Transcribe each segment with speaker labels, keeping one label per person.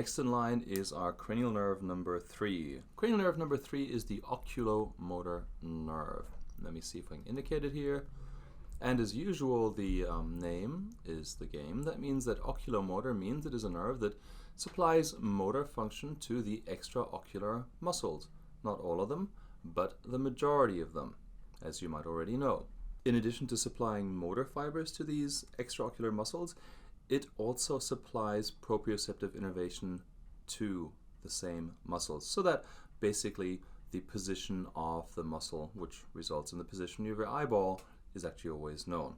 Speaker 1: Next in line is our cranial nerve number 3. Cranial nerve number 3 is the oculomotor nerve. Let me see if I can indicate it here. And as usual, the name is the game. That means that oculomotor means it is a nerve that supplies motor function to the extraocular muscles. Not all of them, but the majority of them, as you might already know. In addition to supplying motor fibers to these extraocular muscles, it also supplies proprioceptive innervation to the same muscles, so that basically the position of the muscle, which results in the position of your eyeball, is actually always known.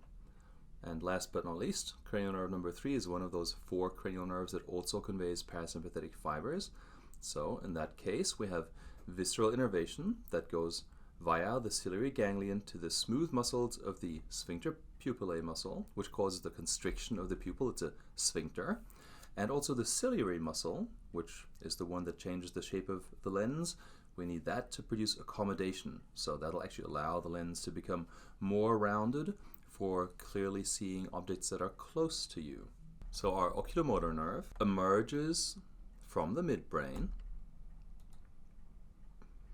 Speaker 1: And last but not least, cranial nerve number 3 is one of those 4 cranial nerves that also conveys parasympathetic fibers. So in that case, we have visceral innervation that goes via the ciliary ganglion to the smooth muscles of the sphincter pupillae muscle, which causes the constriction of the pupil. It's a sphincter. And also the ciliary muscle, which is the one that changes the shape of the lens. We need that to produce accommodation. So that'll actually allow the lens to become more rounded for clearly seeing objects that are close to you. So our oculomotor nerve emerges from the midbrain,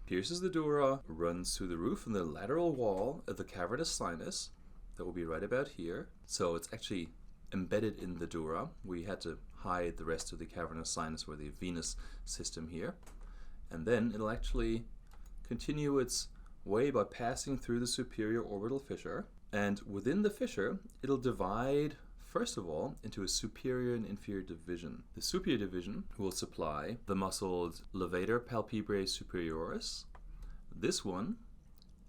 Speaker 1: pierces the dura, runs through the roof and the lateral wall of the cavernous sinus. That will be right about here. So it's actually embedded in the dura. We had to hide the rest of the cavernous sinus or the venous system here. And then it'll actually continue its way by passing through the superior orbital fissure. And within the fissure, it'll divide, first of all, into a superior and inferior division. The superior division will supply the muscles levator palpebrae superioris. This one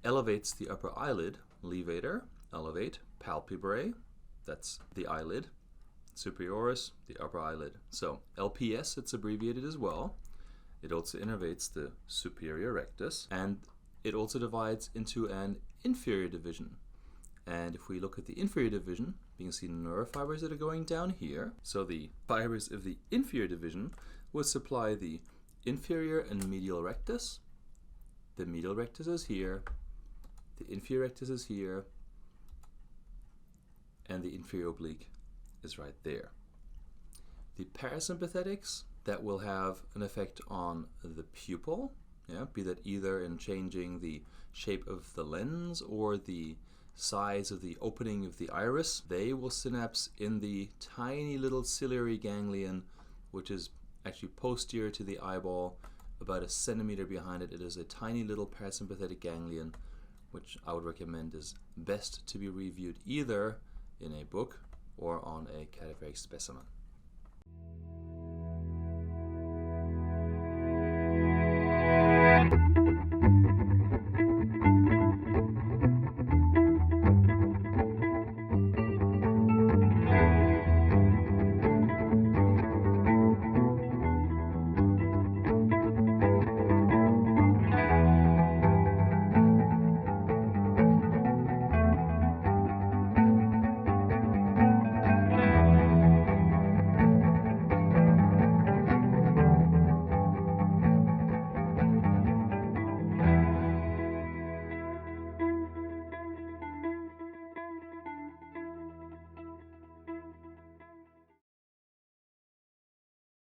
Speaker 1: elevates the upper eyelid, levator, elevate, palpebrae, that's the eyelid, superioris, the upper eyelid. So LPS, it's abbreviated as well. It also innervates the superior rectus, and it also divides into an inferior division. And if we look at the inferior division, you can see nerve fibers that are going down here. So the fibers of the inferior division will supply the inferior and medial rectus. The medial rectus is here, the inferior rectus is here, and the inferior oblique is right there. The parasympathetics, that will have an effect on the pupil, be that either in changing the shape of the lens or the size of the opening of the iris. They will synapse in the tiny little ciliary ganglion, which is actually posterior to the eyeball, about a centimeter behind it. It is a tiny little parasympathetic ganglion, which I would recommend is best to be reviewed either in a book or on a cadaveric specimen.